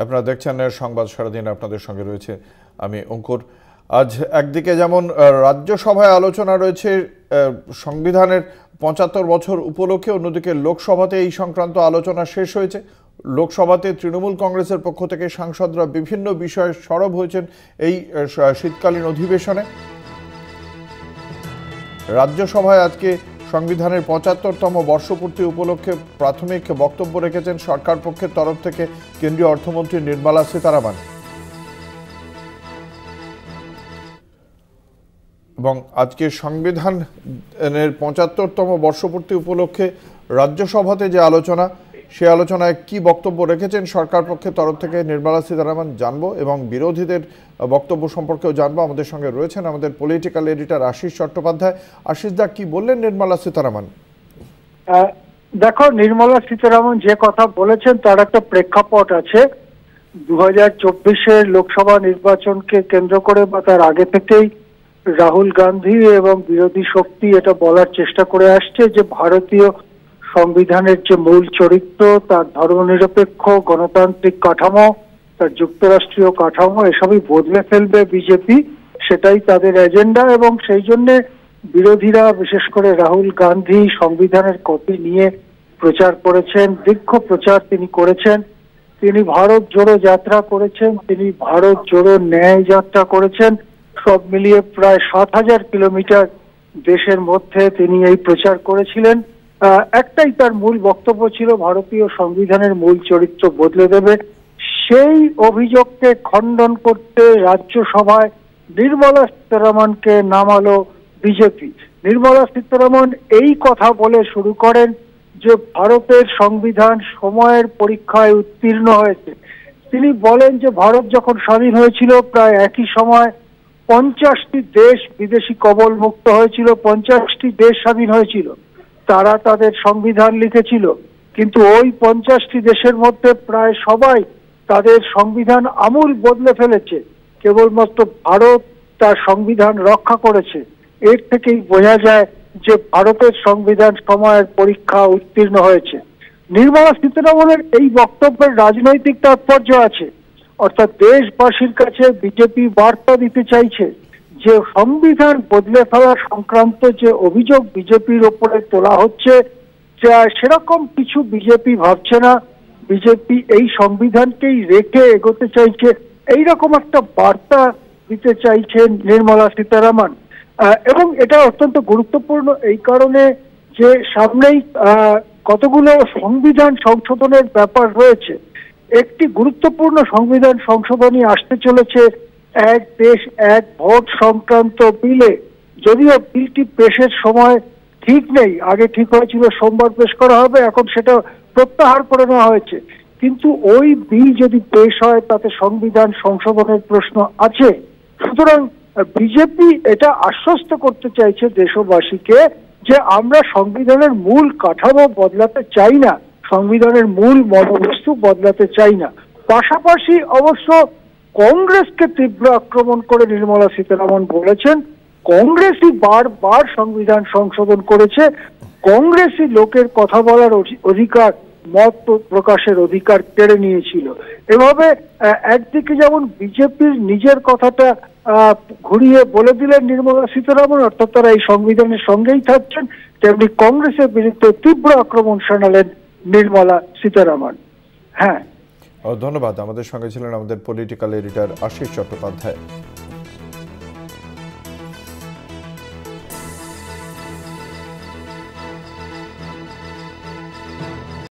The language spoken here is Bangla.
আপনারা দেখছেন সংবাদ সারাদিন, আপনাদের সঙ্গে রয়েছে আমি অঙ্কুর। আজ একদিকে যেমন রাজ্যসভায় আলোচনা রয়েছে সংবিধানের ৭৫ বছর উপলক্ষে, অন্যদিকে লোকসভাতে এই সংক্রান্ত আলোচনা শেষ হয়েছে। লোকসভাতে তৃণমূল কংগ্রেসের পক্ষ থেকে সাংসদরা বিভিন্ন বিষয়ে সরব হয়েছেন এই শীতকালীন অধিবেশনে। রাজ্যসভায় আজকে সংবিধানের ৭৫তম বর্ষপূর্তি উপলক্ষে প্রাথমিক বক্তব্য রেখেছেন সরকার পক্ষের তরফ থেকে কেন্দ্রীয় অর্থমন্ত্রী নির্মলা সীতারামন। এবং আজকে সংবিধানের ৭৫তম বর্ষপূর্তি উপলক্ষে রাজ্যসভাতে যে আলোচনা, সে আলোচনায় কি বক্তব্য রেখেছেন সরকার পক্ষের তরফ থেকে নির্মলা সীতারামন জানবো, এবং বিরোধীদের বক্তব্য সম্পর্কেও জানবো। আমাদের সঙ্গে রয়েছেন আমাদের পলিটিক্যাল এডিটর আশিস চট্টোপাধ্যায়। আশিস দা, কি বললেন নির্মলা সীতারামন? দেখো, নির্মলা সীতারামন যে কথা বলেছেন তার একটা প্রেক্ষাপট আছে। 2024-এর লোকসভা নির্বাচনকে কেন্দ্র করে বা তার আগে থেকেই রাহুল গান্ধী এবং বিরোধী শক্তি এটা বলার চেষ্টা করে আসছে যে ভারতীয় সংবিধানের যে মূল চরিত্র, তার ধর্মনিরপেক্ষ গণতান্ত্রিক কাঠামো, তার যুক্তরাষ্ট্রীয় কাঠামো, এসবই বদলে ফেলবে বিজেপি। সেটাই তাদের এজেন্ডা, এবং সেই জন্য বিরোধীরা, বিশেষ করে রাহুল গান্ধী, সংবিধানের কপি নিয়ে প্রচার করেছেন। দীর্ঘ প্রচার তিনি করেছেন। তিনি ভারত জোড়ো যাত্রা করেছেন, তিনি ভারত জোড়ো ন্যায় যাত্রা করেছেন। সব মিলিয়ে প্রায় ৭,০০০ কিলোমিটার দেশের মধ্যে তিনি এই প্রচার করেছিলেন। একটাই তার মূল বক্তব্য ছিল, ভারতীয় সংবিধানের মূল চরিত্র বদলে দেবে। সেই অভিযোগকে খণ্ডন করতে রাজ্যসভায় নির্মলা সীতারামনকে নামালো বিজেপি। নির্মলা সীতারামন এই কথা বলে শুরু করেন যে ভারতের সংবিধান সময়ের পরীক্ষায় উত্তীর্ণ হয়েছে। তিনি বলেন যে ভারত যখন স্বাধীন হয়েছিল প্রায় একই সময় ৫০টি দেশ বিদেশি কবল মুক্ত হয়েছিল, ৫০টি দেশ স্বাধীন হয়েছিল। তারা তাদের সংবিধান লিখেছিল, কিন্তু ওই ৫০টি দেশের মধ্যে প্রায় সবাই তাদের সংবিধান আমূল বদলে ফেলেছে। কেবলমাত্র ভারত তার সংবিধান রক্ষা করেছে। এর থেকেই বোঝা যায় যে ভারতের সংবিধান সময়ের পরীক্ষা উত্তীর্ণ হয়েছে। নির্মলা সীতারামনের এই বক্তব্যের রাজনৈতিক তাৎপর্য আছে, অর্থাৎ দেশবাসীর কাছে বিজেপি বার্তা দিতে চাইছে যে সংবিধান বদলে ফেলা সংক্রান্ত যে অভিযোগ বিজেপির ওপরে তোলা হচ্ছে, সেরকম কিছু বিজেপি ভাবছে না। বিজেপি এই সংবিধানকেই রেখে এগোতে চাইছে, এইরকম একটা বার্তা দিতে চাইছেন নির্মলা সীতারামন। এবং এটা অত্যন্ত গুরুত্বপূর্ণ এই কারণে যে সামনেই কতগুলো সংবিধান সংশোধনের ব্যাপার রয়েছে। একটি গুরুত্বপূর্ণ সংবিধান সংশোধনী আসতে চলেছে এক দেশ এক ভোট সংক্রান্ত বিলে। যদিও বিলটি পেশের সময় ঠিক নেই, আগে ঠিক হয়েছিল সোমবার পেশ করা হবে, এখন সেটা প্রত্যাহার করে নেওয়া হয়েছে। কিন্তু ওই বিল যদি পেশ হয় তাতে সংবিধান সংশোধনের প্রশ্ন আছে। সুতরাং বিজেপি এটা আশ্বস্ত করতে চাইছে দেশবাসীকে যে আমরা সংবিধানের মূল কাঠামো বদলাতে চাই না, সংবিধানের মূল মনোবস্তু বদলাতে চাই না। পাশাপাশি অবশ্য কংগ্রেসকে তীব্র আক্রমণ করে নির্মলা সীতারামন বলেছেন কংগ্রেসই বারবার সংবিধান সংশোধন করেছে, কংগ্রেসই লোকের কথা বলার অধিকার, মত প্রকাশের অধিকার কেড়ে নিয়েছিল। এভাবে একদিকে যেমন বিজেপির নিজের কথাটা ঘুরিয়ে বলে দিলেন নির্মলা সীতারামন, অর্থাৎ তারা এই সংবিধানের সঙ্গেই থাকছেন, তেমনি কংগ্রেসের বিরুদ্ধে তীব্র আক্রমণ শানালেন নির্মলা সীতারামন। হ্যাঁ, ধন্যবাদ। আমাদের সঙ্গে ছিলেন আমাদের পলিটিক্যাল এডিটর আশিস চট্টোপাধ্যায়।